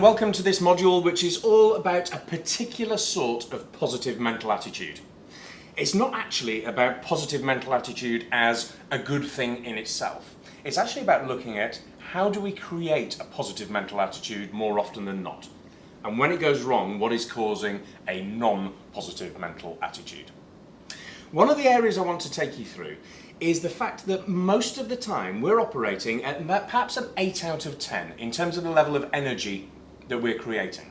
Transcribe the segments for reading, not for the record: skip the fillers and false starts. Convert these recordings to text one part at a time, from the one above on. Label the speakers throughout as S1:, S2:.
S1: and welcome to this module, which is all about a particular sort of positive mental attitude. It's not actually about positive mental attitude as a good thing in itself. It's actually about looking at how do we create a positive mental attitude more often than not. And when it goes wrong, what is causing a non-positive mental attitude? One of the areas I want to take you through is the fact that most of the time we're operating at perhaps an 8 out of 10 in terms of the level of energy that we're creating.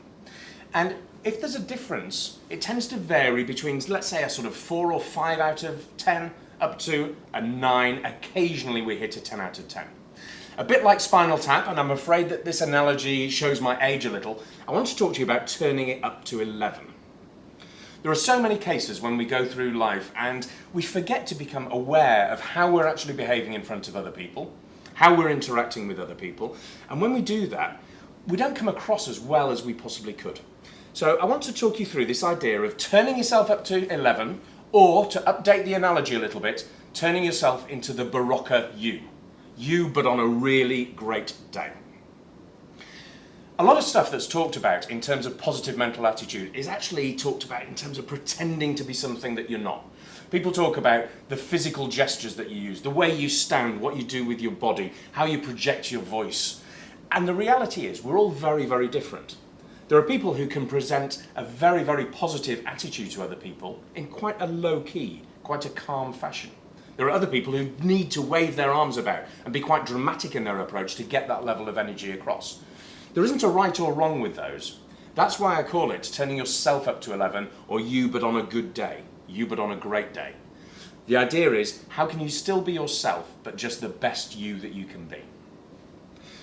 S1: And if there's a difference, it tends to vary between, let's say, a sort of 4 or 5 out of 10 up to a 9. Occasionally we hit a 10 out of 10. A bit like Spinal Tap, and I'm afraid that this analogy shows my age a little, I want to talk to you about turning it up to 11. There are so many cases when we go through life and we forget to become aware of how we're actually behaving in front of other people, how we're interacting with other people, and when we do that, we don't come across as well as we possibly could. So I want to talk you through this idea of turning yourself up to 11, or to update the analogy a little bit, turning yourself into the Barocca you. You, but on a really great day. A lot of stuff that's talked about in terms of positive mental attitude is actually talked about in terms of pretending to be something that you're not. People talk about the physical gestures that you use, the way you stand, what you do with your body, how you project your voice. And the reality is we're all very, very different. There are people who can present a very, very positive attitude to other people in quite a low key, quite a calm fashion. There are other people who need to wave their arms about and be quite dramatic in their approach to get that level of energy across. There isn't a right or wrong with those. That's why I call it turning yourself up to 11, or you but on a good day, you but on a great day. The idea is, how can you still be yourself, but just the best you that you can be?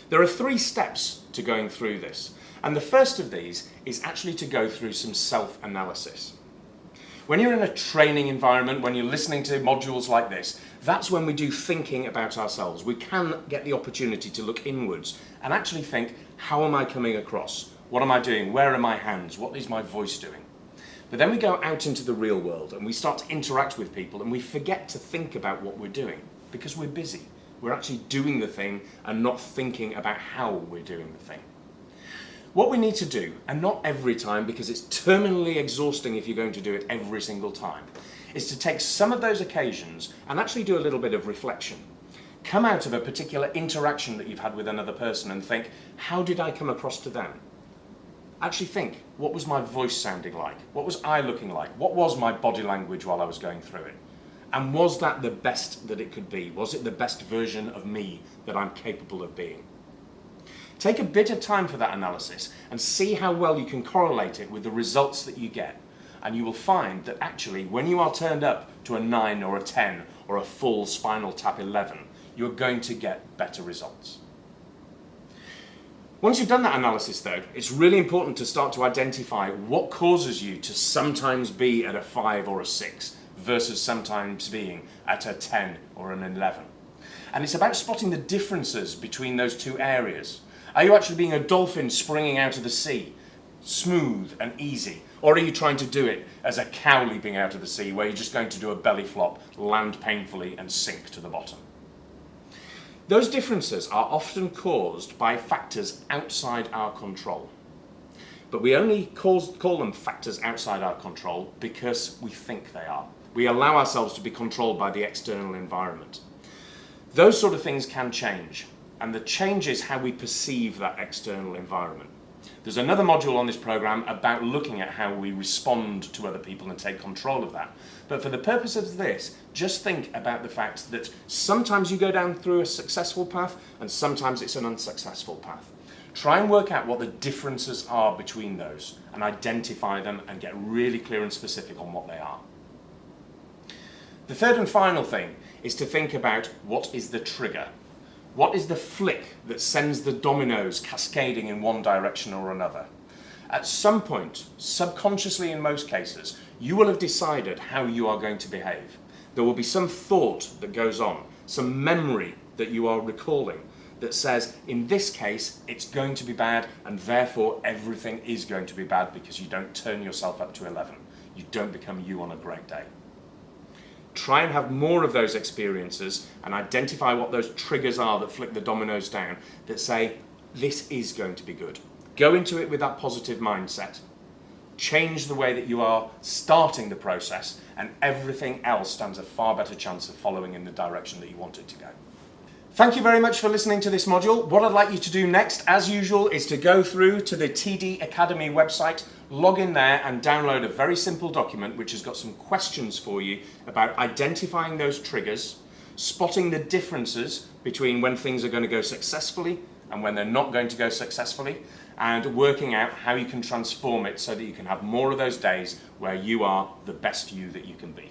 S1: There are 3 steps to going through this, and the first of these is actually to go through some self-analysis. When you're in a training environment, when you're listening to modules like this, that's when we do thinking about ourselves. We can get the opportunity to look inwards and actually think, how am I coming across? What am I doing? Where are my hands? What is my voice doing? But then we go out into the real world and we start to interact with people and we forget to think about what we're doing because we're busy. We're actually doing the thing and not thinking about how we're doing the thing. What we need to do, and not every time because it's terminally exhausting if you're going to do it every single time, is to take some of those occasions and actually do a little bit of reflection. Come out of a particular interaction that you've had with another person and think, how did I come across to them? Actually think, what was my voice sounding like? What was I looking like? What was my body language while I was going through it? And was that the best that it could be? Was it the best version of me that I'm capable of being? Take a bit of time for that analysis and see how well you can correlate it with the results that you get. And you will find that actually when you are turned up to a 9 or a 10 or a full Spinal Tap 11, you're going to get better results. Once you've done that analysis though, it's really important to start to identify what causes you to sometimes be at a 5 or a 6 versus sometimes being at a 10 or an 11. And it's about spotting the differences between those 2 areas. Are you actually being a dolphin springing out of the sea, smooth and easy? Or are you trying to do it as a cow leaping out of the sea, where you're just going to do a belly flop, land painfully and sink to the bottom? Those differences are often caused by factors outside our control. But we only call them factors outside our control because we think they are. We allow ourselves to be controlled by the external environment. Those sort of things can change. And the change is how we perceive that external environment. There's another module on this program about looking at how we respond to other people and take control of that. But for the purpose of this, just think about the fact that sometimes you go down through a successful path and sometimes it's an unsuccessful path. Try and work out what the differences are between those and identify them and get really clear and specific on what they are. The third and final thing is to think about what is the trigger. What is the flick that sends the dominoes cascading in one direction or another? At some point, subconsciously in most cases, you will have decided how you are going to behave. There will be some thought that goes on, some memory that you are recalling that says, in this case, it's going to be bad and therefore everything is going to be bad because you don't turn yourself up to 11. You don't become you on a great day. Try and have more of those experiences and identify what those triggers are that flick the dominoes down that say, this is going to be good. Go into it with that positive mindset. Change the way that you are starting the process, and everything else stands a far better chance of following in the direction that you want it to go. Thank you very much for listening to this module. What I'd like you to do next, as usual, is to go through to the TD Academy website, log in there and download a very simple document which has got some questions for you about identifying those triggers, spotting the differences between when things are going to go successfully and when they're not going to go successfully, and working out how you can transform it so that you can have more of those days where you are the best you that you can be.